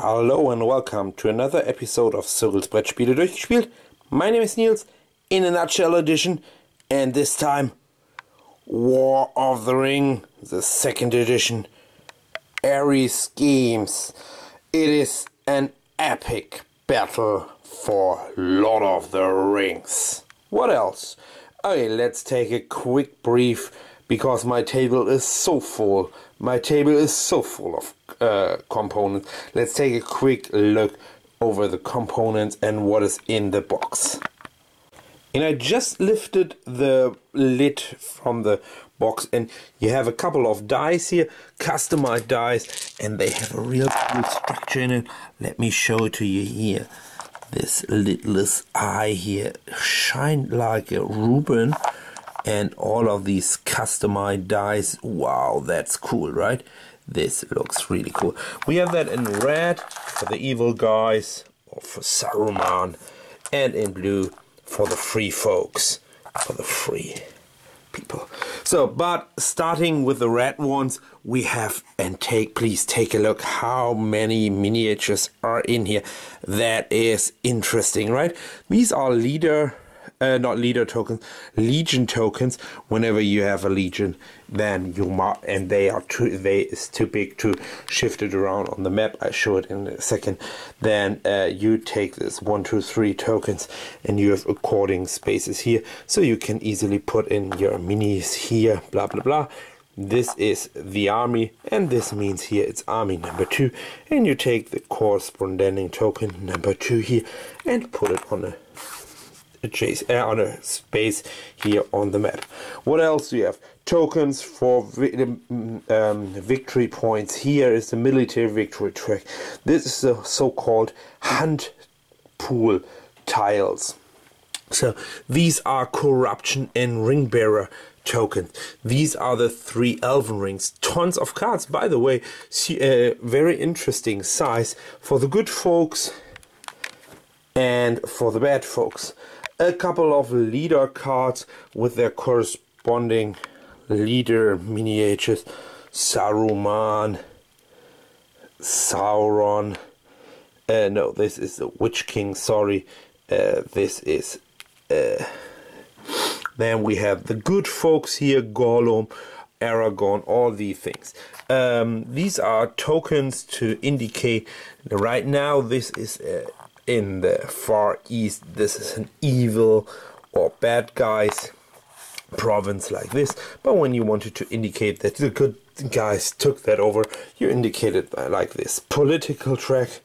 Hello and welcome to another episode of Cyrils Brettspiele durchgespielt. My name is Nils, in a nutshell edition, and this time War of the Ring, the second edition, Ares Games. It is an epic battle for Lord of the Rings. What else? Okay, let's take a quick brief because my table is so full. My table is so full of components. Let's take a quick look over the components and what is in the box. And I just lifted the lid from the box, and you have a couple of dice here, customized dice, and they have a real cool structure in it. Let me show it to you here. This lidless eye here shine like a Reuben, and all of these customized dice. Wow, that's cool, right? This looks really cool. We have that in red for the evil guys, or for Sauron, and in blue for the free folks, for the free people. So, but starting with the red ones, we have, and please take a look how many miniatures are in here. That is interesting, right? These are not leader tokens, legion tokens. Whenever you have a legion, then you mark, and it's too big to shift it around on the map. I show it in a second. Then you take this 1, 2, 3 tokens, and you have according spaces here, so you can easily put in your minis here. Blah blah blah. This is the army, and this means here it's army number 2, and you take the corresponding token number 2 here and put it on a space here on the map. What else do you have? Tokens for victory points. Here is the military victory track. This is the so-called hunt pool tiles. So these are corruption and ring bearer tokens. These are the 3 elven rings. Tons of cards, by the way. Very interesting size for the good folks and for the bad folks. A couple of leader cards with their corresponding leader miniatures. Sauron. No, this is the Witch King, sorry. This is... then we have the good folks here, Gollum, Aragorn, all these things. These are tokens to indicate, right now this is... in the Far East, this is an evil or bad guys province like this, but when you wanted to indicate that the good guys took that over, you indicate it by like this political track.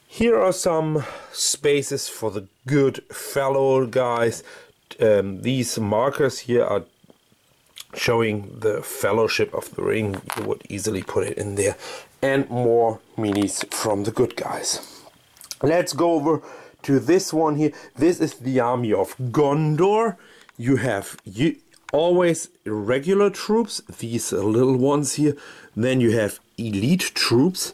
Here are some spaces for the good fellow guys. These markers here are showing the Fellowship of the Ring. You would easily put it in there, and more minis from the good guys. Let's go over to this one here. This is the army of Gondor. You have always regular troops, these little ones here. Then you have elite troops.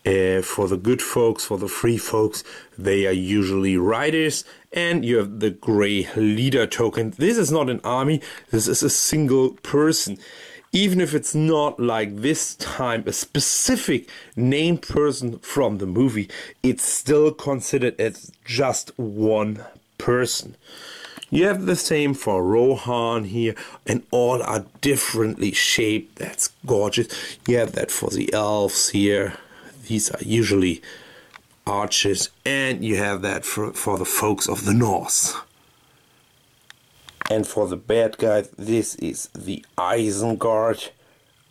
For the good folks, for the free folks, they are usually riders. And you have the gray leader token. This is not an army, this is a single person. Even if it's not like this time a specific named person from the movie, it's still considered as just one person. You have the same for Rohan here, and all are differently shaped. That's gorgeous. You have that for the elves here. These are usually archers, and you have that for the folks of the north. And for the bad guys, this is the Isengard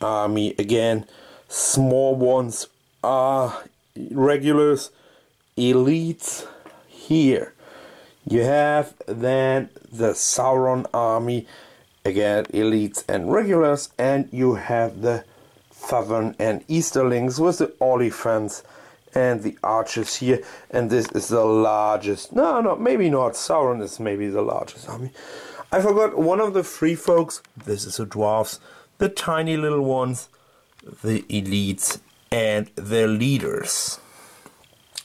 army again. Small ones are regulars, elites. Here you have then the Sauron army, again elites and regulars, and you have the southern and easterlings with the Olifants and the archers here. And this is the largest, maybe not, Sauron is maybe the largest army. I forgot one of the free folks. This is the dwarves, the tiny little ones, the elites, and the leaders.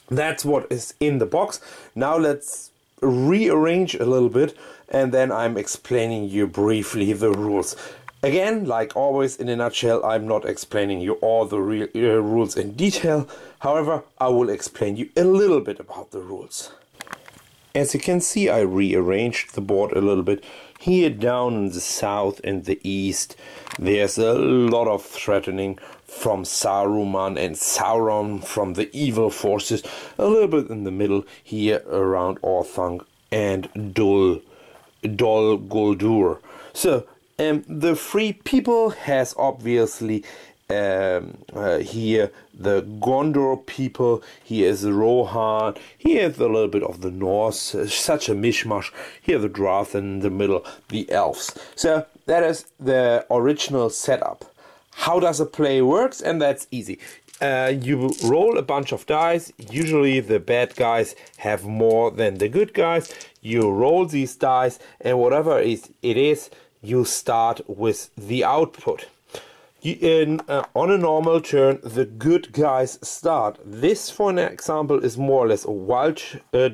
That's what is in the box. Now let's rearrange a little bit, and then I'm explaining you briefly the rules. Again, like always in a nutshell, I'm not explaining you all the rules in detail. However, I will explain you a little bit about the rules. As you can see, I rearranged the board a little bit. Here down in the south and the east, there's a lot of threatening from Saruman and Sauron, from the evil forces. A little bit in the middle here around Orthanc and Dol Guldur. So the Free People has obviously here the Gondor people, here is the Rohan, here is a little bit of the Norse, such a mishmash. Here the Drow in the middle, the Elves. So that is the original setup. How does a play works? And that's easy. You roll a bunch of dice. Usually the bad guys have more than the good guys. You roll these dice, and whatever it is, you start with the output. On a normal turn, the good guys start. This, for an example, is more or less a wild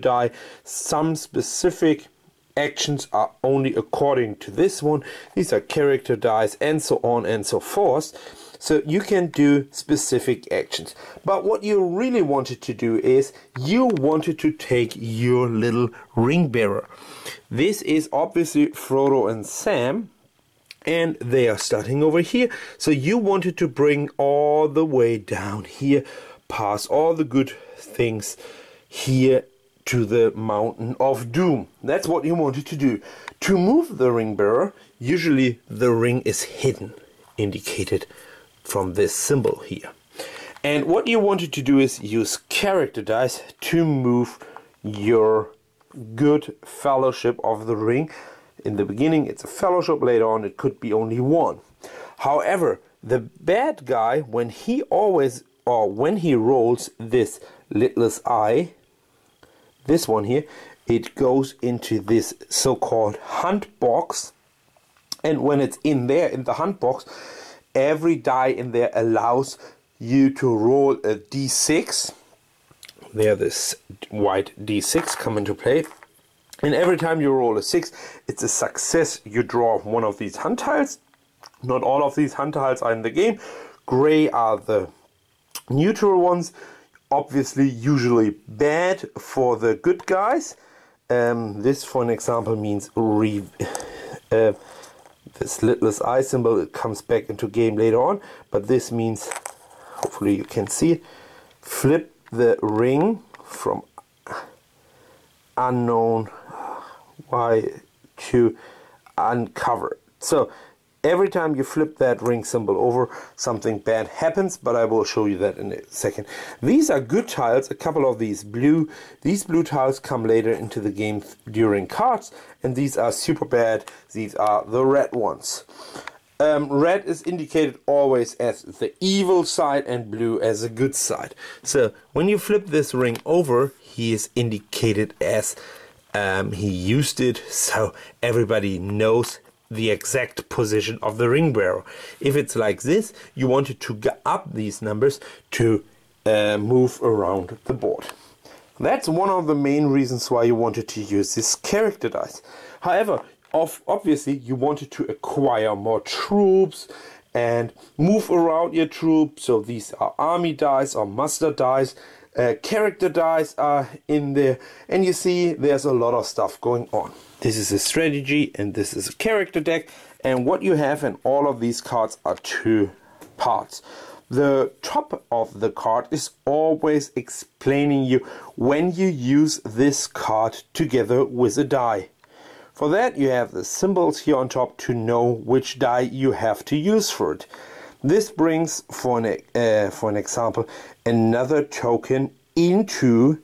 die. Some specific actions are only according to this one. These are character dice and so on and so forth. So you can do specific actions. But what you really wanted to do is you wanted to take your little ring bearer. This is obviously Frodo and Sam, and they are starting over here. So you wanted to bring all the way down here, past all the good things here to the Mountain of Doom. That's what you wanted to do. To move the ring bearer, usually the ring is hidden, indicated from this symbol here. And what you wanted to do is use character dice to move your good fellowship of the ring. In the beginning it's a fellowship, later on it could be only one. However, the bad guy, when he rolls this littlest eye, this one here, it goes into this so-called hunt box, and when it's in there in the hunt box, every die in there allows you to roll a d6. There, this white d6 come into play, and every time you roll a 6, it's a success. You draw one of these hunt tiles. Not all of these hunt tiles are in the game. Gray are the neutral ones. Obviously, usually bad for the good guys. This, for an example, means this littlest eye symbol. It comes back into game later on, but this means, hopefully you can see it, flip the ring from unknown to uncovered. So every time you flip that ring symbol over, something bad happens, but I will show you that in a second. These are good tiles, a couple of these blue. These blue tiles come later into the game during cards, and these are super bad. These are the red ones. Red is indicated always as the evil side and blue as a good side. So when you flip this ring over, he is indicated as he used it, so everybody knows the exact position of the ring bearer. If it's like this, you wanted to get up these numbers to move around the board. That's one of the main reasons why you wanted to use this character dice. However, obviously you wanted to acquire more troops and move around your troops. So these are army dice or muster dice. Character dice are in there, and you see there's a lot of stuff going on. This is a strategy and this is a character deck, and what you have in all of these cards are two parts. The top of the card is always explaining you when you use this card together with a die. For that you have the symbols here on top to know which die you have to use for it. This brings, for an example, another token into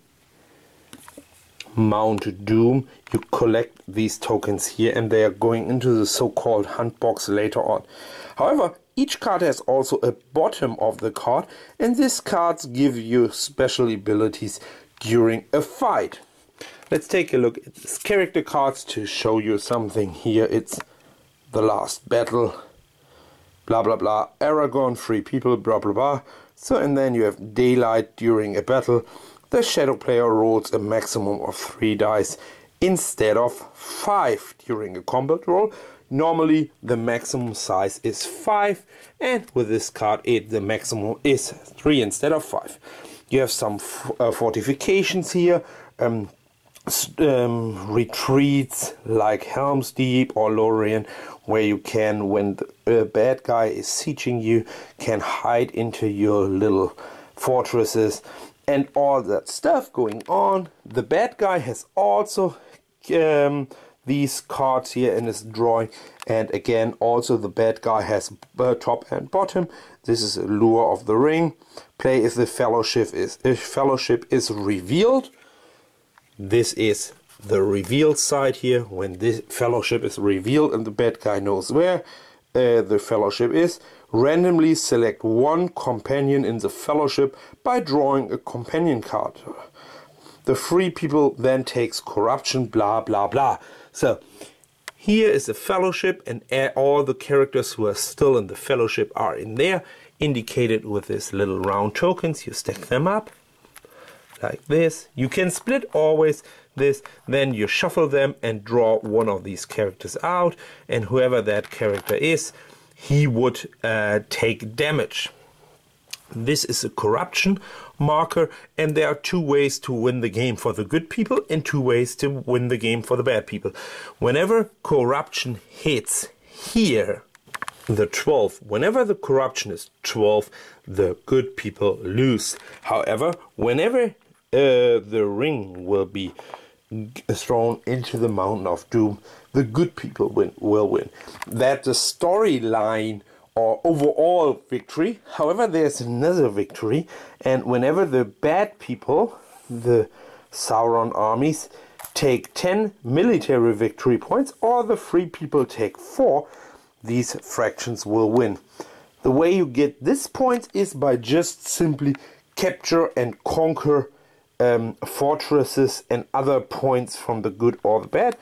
Mount Doom. You collect these tokens here, and they are going into the so-called hunt box later on. However, each card has also a bottom of the card, and these cards give you special abilities during a fight. Let's take a look at these character cards to show you something here. It's the last battle, blah blah blah, Aragorn, free people, blah blah blah. So, and then you have daylight during a battle. The shadow player rolls a maximum of 3 dice instead of 5 during a combat roll. Normally the maximum size is 5, and with this card the maximum is 3 instead of 5. You have some fortifications here, retreats like Helm's Deep or Lorien, where you can, when the bad guy is sieging you, can hide into your little fortresses and all that stuff going on. The bad guy has also these cards here in his drawing, and again also the bad guy has top and bottom. This is a Lure of the Ring. Play if the fellowship is revealed. This is the revealed side here. When this fellowship is revealed and the bad guy knows where the fellowship is, randomly select one companion in the fellowship by drawing a companion card. The 3 people then takes corruption, blah blah blah. So here is the fellowship, and all the characters who are still in the fellowship are in there, indicated with these little round tokens. You stack them up like this. You can split always this, then you shuffle them and draw one of these characters out, and whoever that character is, he would take damage. This is a corruption marker, and there are 2 ways to win the game for the good people and 2 ways to win the game for the bad people. Whenever corruption hits here, the 12, whenever the corruption is 12, the good people lose. However, whenever the ring will be thrown into the mountain of doom, the good people will win. That's the storyline or overall victory. However, there's another victory, and whenever the bad people, the Sauron armies, take 10 military victory points, or the free people take 4, these fractions will win. The way you get this point is by just simply capture and conquer fortresses and other points from the good or the bad.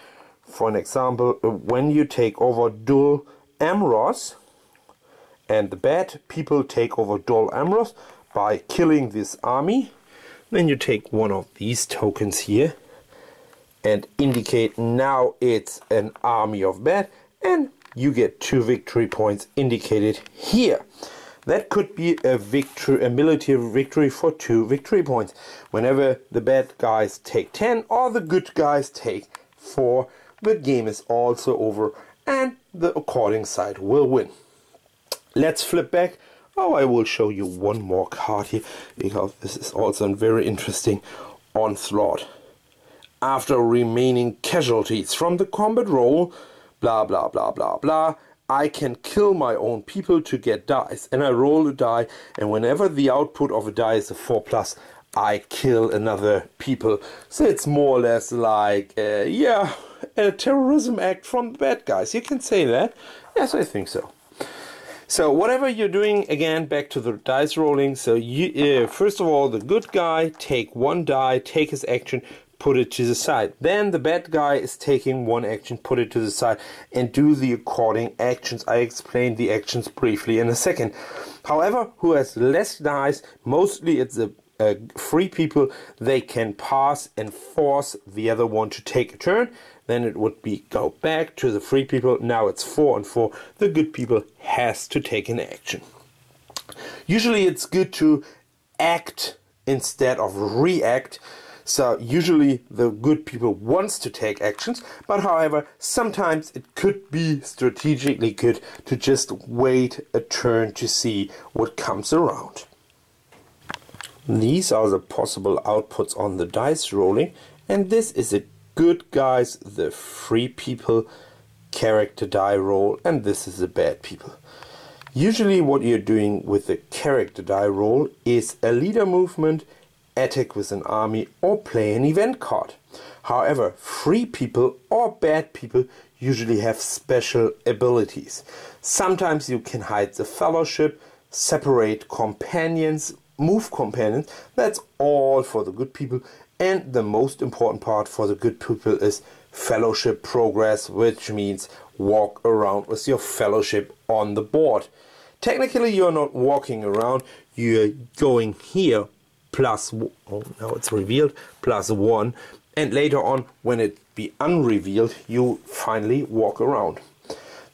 For an example, when you take over Dol Amroth, and the bad people take over Dol Amroth by killing this army, then you take one of these tokens here and indicate now it's an army of bad, and you get 2 victory points indicated here. That could be a victory, a military victory for 2 victory points. Whenever the bad guys take 10 or the good guys take 4, the game is also over and the according side will win. Let's flip back. Oh, I will show you one more card here, because this is also a very interesting onslaught. After remaining casualties from the combat roll, blah blah blah blah blah, I can kill my own people to get dice, and I roll a die, and whenever the output of a die is a 4+, I kill another people. So it's more or less like yeah, a terrorism act from the bad guys. You can say that. Yes, I think so. So whatever you're doing, again, back to the dice rolling. So you first of all, the good guy take 1 die, take his action, put it to the side. Then the bad guy is taking 1 action, put it to the side, and do the according actions. I explain the actions briefly in a second. However, who has less dice, mostly it's the free people, they can pass and force the other one to take a turn. Then it would be go back to the free people. Now it's 4 and 4. The good people has to take an action. Usually it's good to act instead of react. So usually the good people wants to take actions, but however sometimes it could be strategically good to just wait a turn to see what comes around. These are the possible outputs on the dice rolling, and this is a good guys, the free people character die roll, and this is the bad people. Usually what you're doing with the character die roll is a leader movement, attack with an army, or play an event card. However, free people or bad people usually have special abilities. Sometimes you can hide the fellowship, separate companions, move companions. That's all for the good people. And the most important part for the good people is fellowship progress, which means walk around with your fellowship on the board. Technically you're not walking around, you're going here plus, oh now it's revealed, +1, and later on, when it be unrevealed, you finally walk around.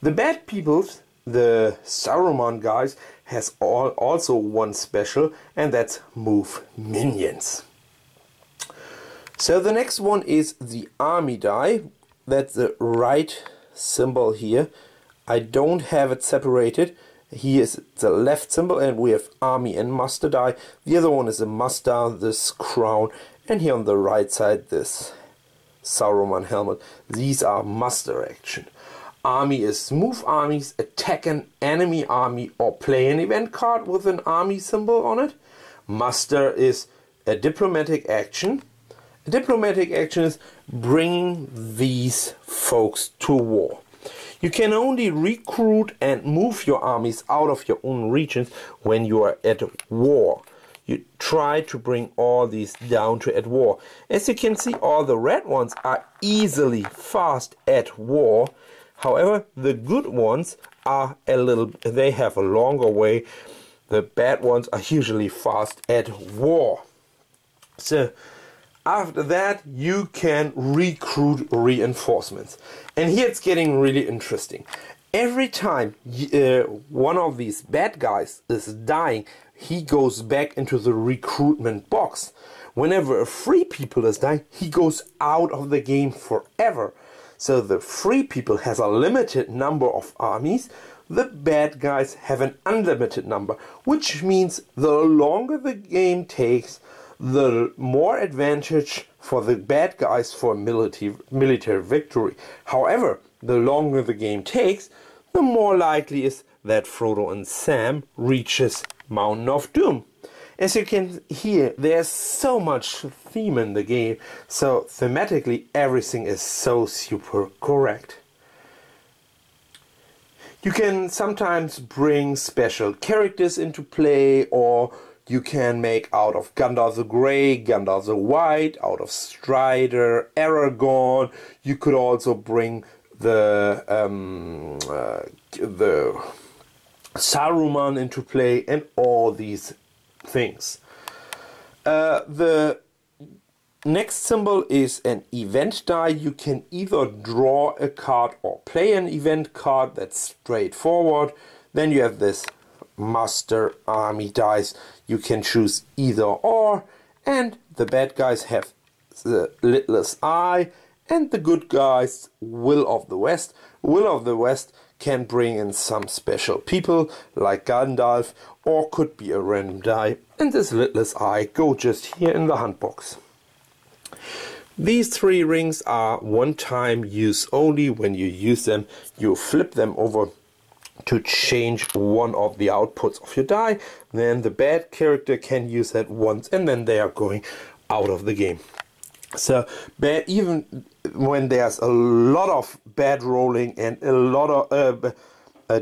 The bad peoples, the Sauron guys, has also one special, and that's move minions. So the next one is the army die. That's the right symbol here. I don't have it separated. Here is the left symbol, and we have army and master die. The other one is a master, this crown, and here on the right side this Sauron helmet. These are master action. Army is move armies, attack an enemy army, or play an event card with an army symbol on it. Master is a diplomatic action. A diplomatic action is bringing these folks to war. You can only recruit and move your armies out of your own regions when you are at war. You try to bring all these down to at war. As you can see, all the red ones are easily fast at war. However, the good ones are they have a longer way. The bad ones are usually fast at war. So after that, you can recruit reinforcements. And here it's getting really interesting. Every time one of these bad guys is dying, he goes back into the recruitment box. Whenever a free people is dying, he goes out of the game forever. So the free people has a limited number of armies. The bad guys have an unlimited number, which means the longer the game takes, the more advantage for the bad guys for military victory. However, the longer the game takes, the more likely is that Frodo and Sam reaches Mountain of Doom. As you can hear, there's so much theme in the game, so thematically everything is so super correct. You can sometimes bring special characters into play, or you can make out of Gandalf the Grey, Gandalf the White, out of Strider, Aragorn. You could also bring the Saruman into play, and all these things. The next symbol is an event die. You can either draw a card or play an event card. That's straightforward. Then you have this master army dice. You can choose either or, and the bad guys have the Lidless Eye, and the good guys Will of the West. Will of the West can bring in some special people like Gandalf, or could be a random die, and this Lidless Eye go just here in the hunt box. These three rings are one-time use only. When you use them, you flip them over to change one of the outputs of your die. Then the bad character can use that once, and then they are going out of the game. So even when there's a lot of bad rolling and a lot of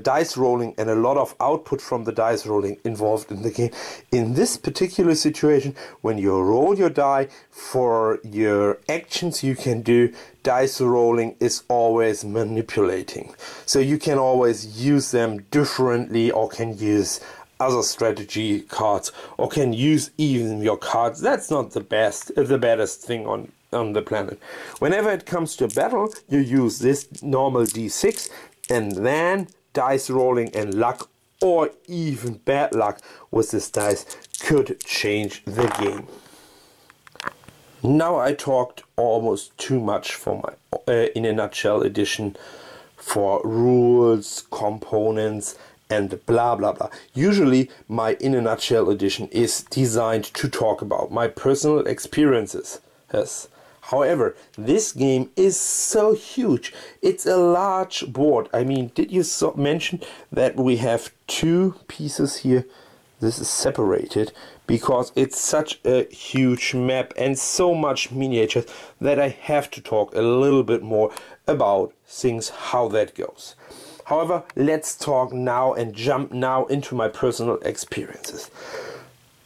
dice rolling and a lot of output from the dice rolling involved in the game, in this particular situation, when you roll your die for your actions you can do, dice rolling is always manipulating. So you can always use them differently, or can use other strategy cards, or can use even your cards. That's not the baddest thing on the planet. Whenever it comes to battle, you use this normal d6, and then dice rolling and luck, or even bad luck with this dice, could change the game. Now I talked almost too much for my in a nutshell edition for rules, components, and blah blah blah. Usually my in a nutshell edition is designed to talk about my personal experiences. Yes. However, this game is so huge. It's a large board. I mean, did you mention that we have two pieces here? This is separated because it's such a huge map and so much miniatures that I have to talk a little bit more about things, how that goes. However, let's talk now and jump now into my personal experiences.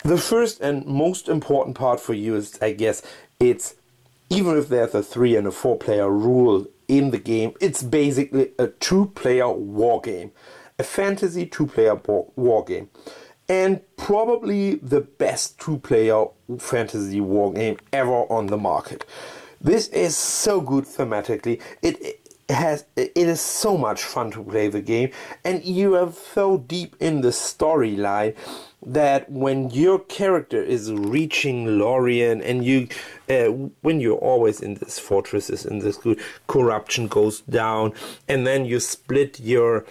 The first and most important part for you is, I guess, it's even if there's a 3 and a 4 player rule in the game, it's basically a 2-player war game. A fantasy 2-player war game. And probably the best 2-player fantasy war game ever on the market. This is so good thematically. It is so much fun to play the game, and you are so deep in the storyline that when your character is reaching Lorien, and you when you're always in this fortresses, in this good, corruption goes down, and then you split your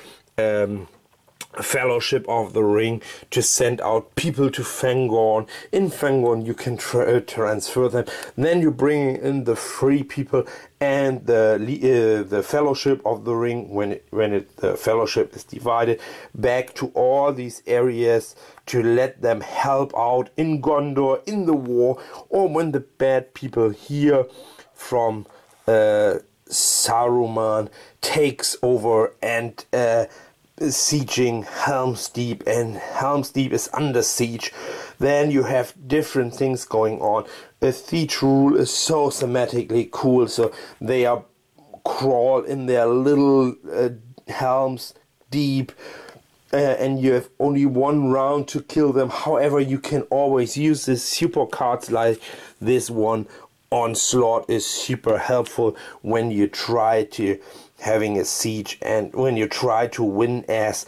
Fellowship of the Ring to send out people to Fangorn. In Fangorn you can transfer them. Then you bring in the free people and the Fellowship of the Ring, the Fellowship is divided, back to all these areas to let them help out in Gondor in the war, or when the bad people here from Saruman takes over and sieging Helm's Deep, and Helm's Deep is under siege. Then you have different things going on. A siege rule is so thematically cool, so they are crawl in their little Helm's Deep, and you have only one round to kill them. However, you can always use this super cards like this one. Onslaught is super helpful when you try to having a siege, and when you try to win as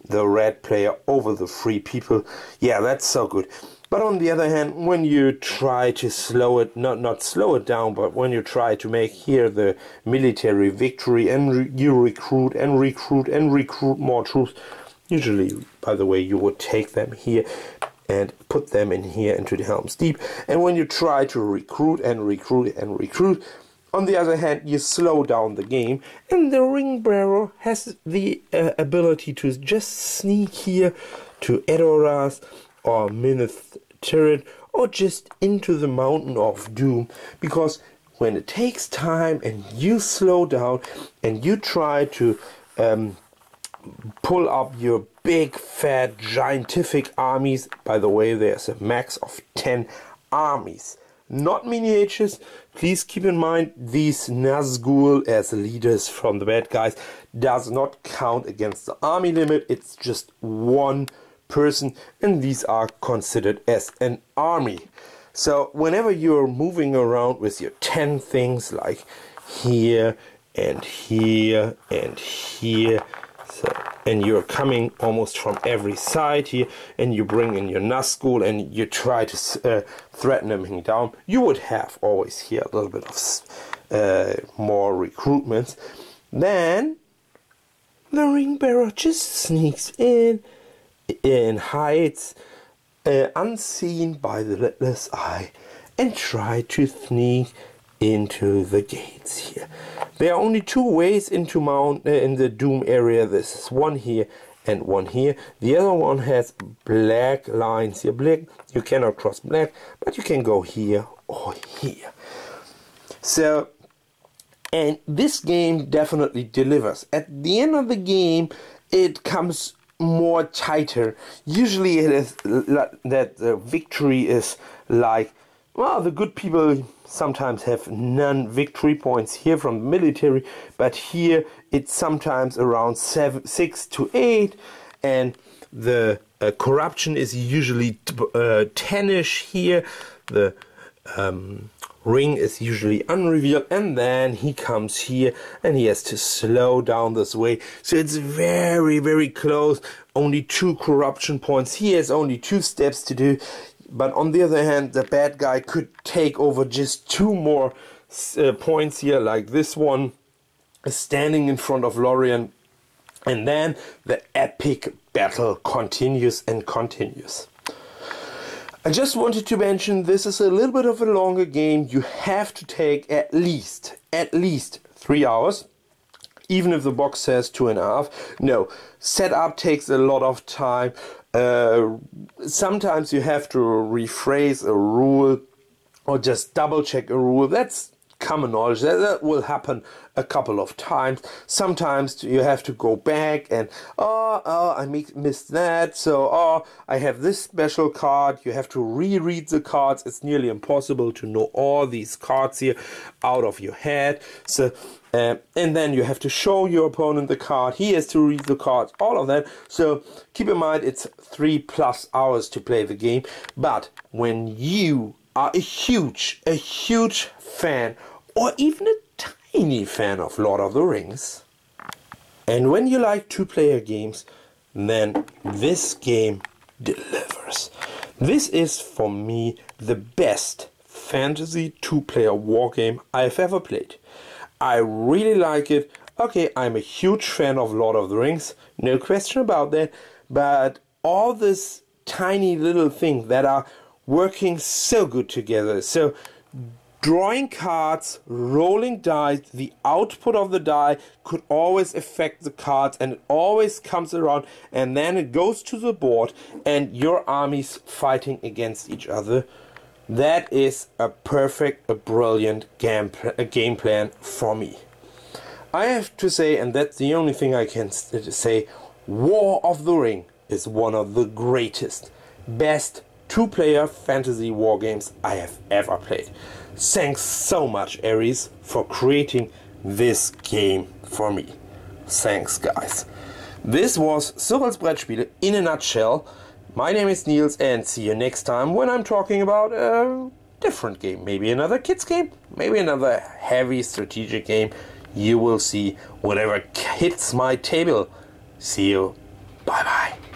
the red player over the free people. Yeah, that's so good. But on the other hand, when you try to slow it, not slow it down, but when you try to make here the military victory, and you recruit and recruit and recruit more troops, usually, by the way, you would take them here and put them in here into the Helm's Deep. And when you try to recruit and recruit and recruit, on the other hand, you slow down the game, and the ring bearer has the ability to just sneak here to Edoras or Minas Tirith, or just into the Mountain of Doom, because when it takes time and you slow down and you try to pull up your big fat giantific armies, by the way, there's a max of 10 armies, not miniatures. Please keep in mind, these Nazgul as leaders from the bad guys does not count against the army limit. It's just one person, and these are considered as an army. So whenever you're moving around with your 10 things, like here and here and here, and you're coming almost from every side here, and you bring in your Nazgul and you try to threaten them down, you would have always here a little bit of more recruitments. Then the ring bearer just sneaks in hides unseen by the lidless eye, and try to sneak into the gates here. There are only two ways into in the Doom area. This is one here and one here. The other one has black lines here. Black, you cannot cross black, but you can go here or here. So, and this game definitely delivers. At the end of the game, it comes more tighter. Usually it is that the victory is like, well, the good people sometimes have none victory points here from the military, but here it's sometimes around 6 to 8, and the corruption is usually 10ish here. The ring is usually unrevealed, and then he comes here and he has to slow down this way, so it's very, very close. Only 2 corruption points. He has only 2 steps to do. But on the other hand, the bad guy could take over just 2 more points here, like this one is standing in front of Lorien, and then the epic battle continues and continues. I just wanted to mention, this is a little bit of a longer game. You have to take at least 3 hours. Even if the box says 2.5. No, setup takes a lot of time. Sometimes you have to rephrase a rule or just double check a rule. That's common knowledge. That will happen a couple of times. Sometimes you have to go back and I missed that, so I have this special card. You have to reread the cards. It's nearly impossible to know all these cards here out of your head. So and then you have to show your opponent the card. He has to read the cards, all of that. So keep in mind, it's 3+ hours to play the game. But when you are a huge fan or even a tiny fan of Lord of the Rings. And when you like two-player games, then this game delivers. This is for me the best fantasy two-player war game I've ever played. I really like it. Okay, I'm a huge fan of Lord of the Rings, no question about that, but all this tiny little things that are working so good together. So drawing cards, rolling dice, the output of the die could always affect the cards, and it always comes around, and then it goes to the board and your armies fighting against each other. That is a perfect, a brilliant game plan for me. I have to say, and that's the only thing I can say, War of the Ring is one of the greatest, best two-player fantasy war games I have ever played. Thanks so much, Ares, for creating this game for me. Thanks, guys. This was Cyrils Brettspiele in a nutshell. My name is Nils, and see you next time when I'm talking about a different game. Maybe another kids game, maybe another heavy strategic game. You will see whatever hits my table. See you. Bye bye.